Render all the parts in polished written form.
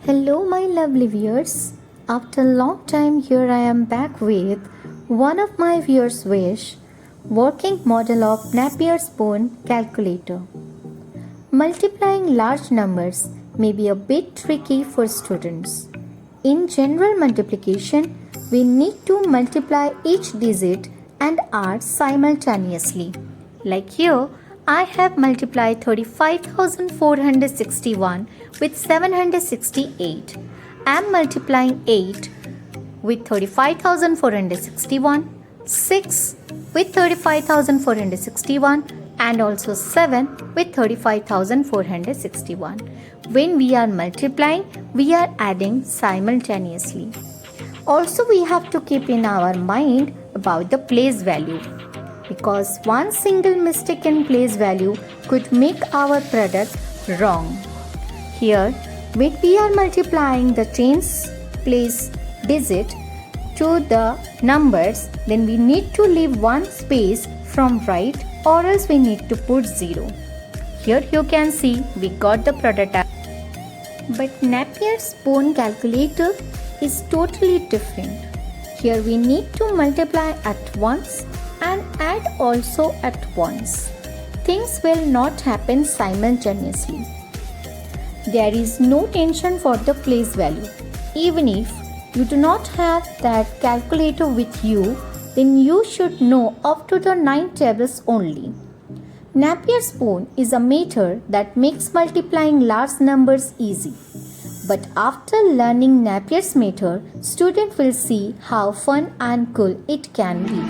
Hello, my lovely viewers. After a long time, here I am back with one of my viewers' wish working model of Napier-Stone calculator. Multiplying large numbers may be a bit tricky for students. In general multiplication, we need to multiply each digit and R simultaneously. Like here, I have multiplied 35,461 with 768. I am multiplying 8 with 35,461, 6 with 35,461 and also 7 with 35,461. When we are multiplying, we are adding simultaneously. Also, we have to keep in our mind about the place value, because one single mistake in place value could make our product wrong. Here, when we are multiplying the tens place digit to the numbers, then we need to leave one space from right or else we need to put 0. Here you can see we got the product. But Napier-Stone calculator is totally different. Here we need to multiply at once and add also at once. Things will not happen simultaneously. There is no tension for the place value. Even if you do not have that calculator with you, then you should know up to the 9 tables only. Napier-Stone is a method that makes multiplying large numbers easy. But after learning Napier's method, student will see how fun and cool it can be.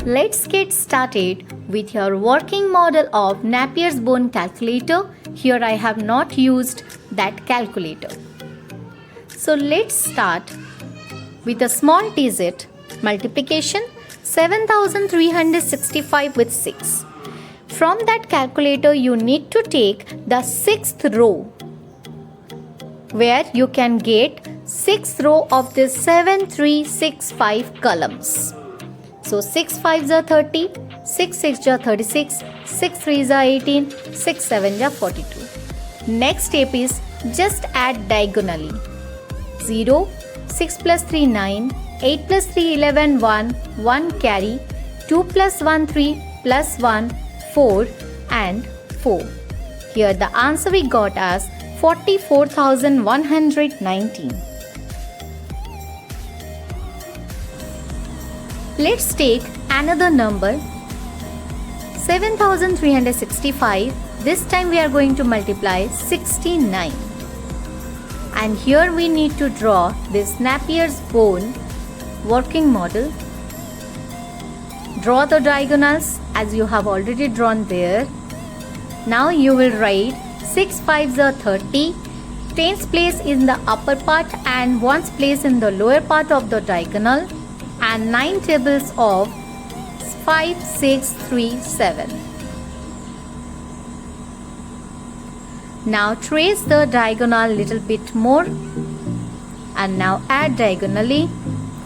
Let's get started with your working model of Napier-Stone calculator. Here I have not used that calculator. So let's start with a small digit multiplication 7,365 with 6. From that calculator you need to take the 6th row where you can get 6th row of this 7365 columns. So 6 5s are 30, 6 6s are 36, 6 3s are 18, 6 7s are 42. Next step is just add diagonally. 0, 6 plus 3 9, 8 plus 3 11 1, 1 carry, 2 plus 1 3 plus 1 4 and 4. Here the answer we got as 44,119. Let's take another number 7,365. This time we are going to multiply 69. And here we need to draw this Napier-Stone working model. Draw the diagonals as you have already drawn there. Now you will write 6 5s are 30, tens place in the upper part and ones place in the lower part of the diagonal, and 9 tables of 5 6 3 7. Now trace the diagonal little bit more and now add diagonally.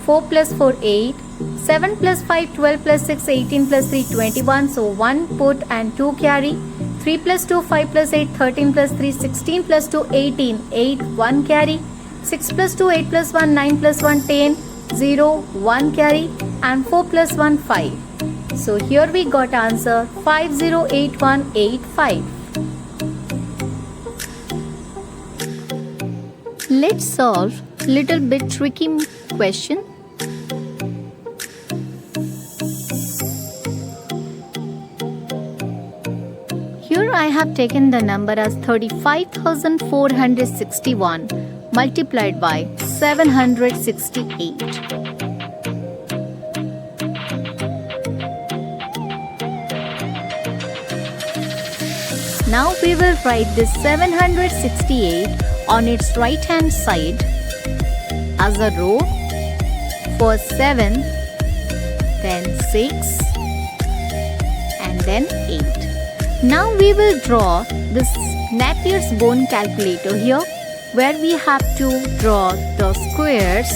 4 plus 4 8, 7 plus 5 12 plus 6 18 plus 3 21, so 1 put and 2 carry. 3 plus 2 5 plus 8 13 plus 3 16 plus 2 18, 8 1 carry. 6 plus 2 8 plus 1 9 plus 1 10, 0 1 carry and 4 plus 1 5. So here we got answer 508185. Let's solve little bit tricky question. Here I have taken the number as 35,461 multiplied by 768. Now we will write this 768 on its right hand side as a row. First 7, then 6 and then 8. Now we will draw this Napier-Stone calculator here, where we have to draw the squares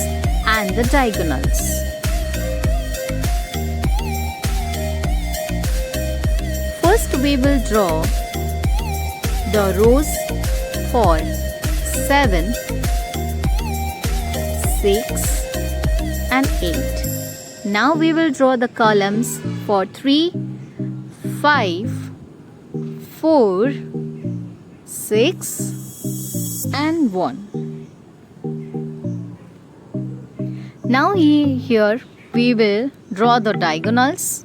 and the diagonals. we will draw the rows for 7, 6 and 8. Now we will draw the columns for 3, 5, 4, 6 and 1. Now here we will draw the diagonals.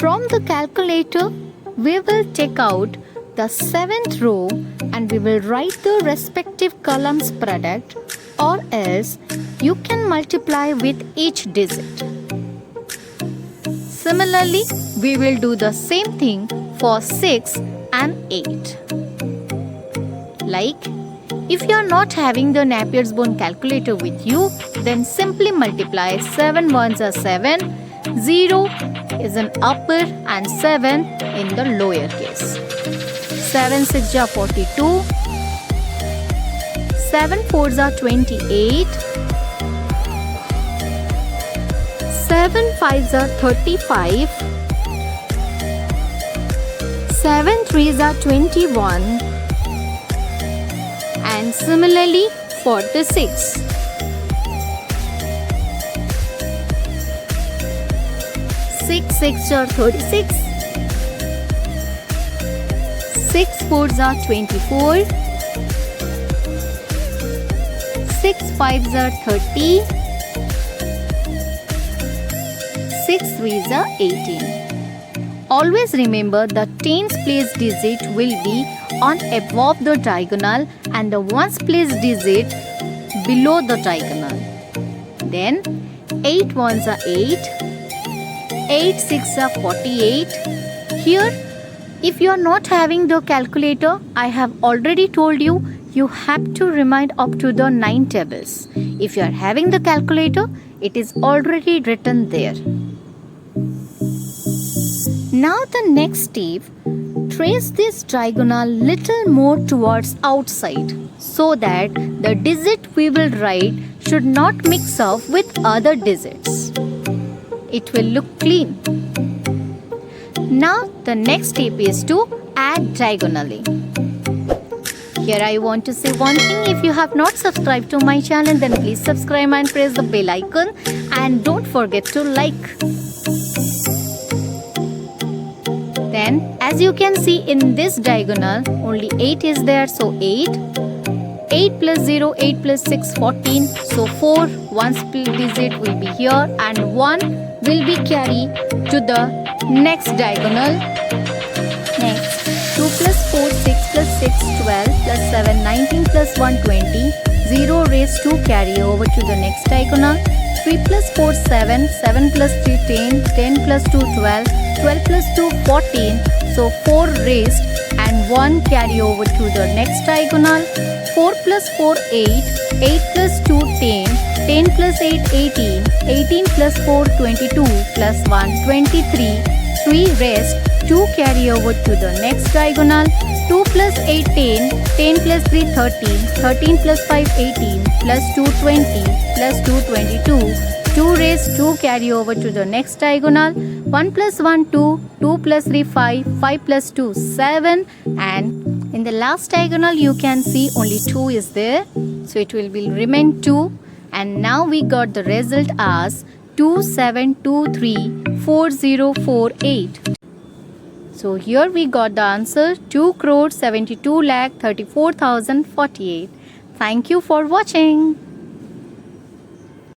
From the calculator, we will take out the 7th row and we will write the respective columns product, or else you can multiply with each digit. Similarly, we will do the same thing for 6 and 8. Like, if you are not having the Napier's bone calculator with you, then simply multiply 7 ones are 7, 0 is an upper and 7 in the lower case. 7 6 are 42, 7 4s are 28, 7 5s are 35, 7 3s are 21, and similarly for the 6. 6 6 are 36, 6 4s are 24, 6 5s are 30, 6 3s are 18. Always remember the tens place digit will be on above the diagonal and the ones place digit below the diagonal. Then 8 ones are 8, 8 6 are 48. Here, if you are not having the calculator, I have already told you, you have to remind up to the 9 tables. If you are having the calculator, it is already written there. Now the next step, trace this diagonal little more towards outside so that the digit we will write should not mix up with other digits. It will look clean. Now the next step is to add diagonally. Here I want to say one thing, if you have not subscribed to my channel, then please subscribe and press the bell icon and don't forget to like. Then as you can see in this diagonal, only 8 is there, so 8. 8 plus 0, 8 plus 6, 14. So 4, one split digit will be here and 1 will be carried to the next diagonal. Next, 2 plus 4, 6 plus 6, 12 plus 7, 19 plus 1, 20. 0 raised 2 carry over to the next diagonal. 3 plus 4, 7, 7 plus 3, 10, 10 plus 2, 12, 12 plus 2, 14. So 4 raised and 1 carry over to the next diagonal. 4 plus 4, 8, 8 plus 2, 10, 10 plus 8, 18, 18 plus 4, 22, plus 1, 23, 3 rest, 2 carry over to the next diagonal. 2 plus 8, 10, 10 plus 3, 13, 13 plus 5, 18, plus 2, 20, plus 2, 22, 2 raised 2 carry over to the next diagonal. 1 plus 1, 2, 2 plus 3, 5, 5 plus 2, 7, and in the last diagonal you can see only 2 is there, so it will remain 2, and now we got the result as 27234048. So here we got the answer 2,72,34,048. Thank you for watching.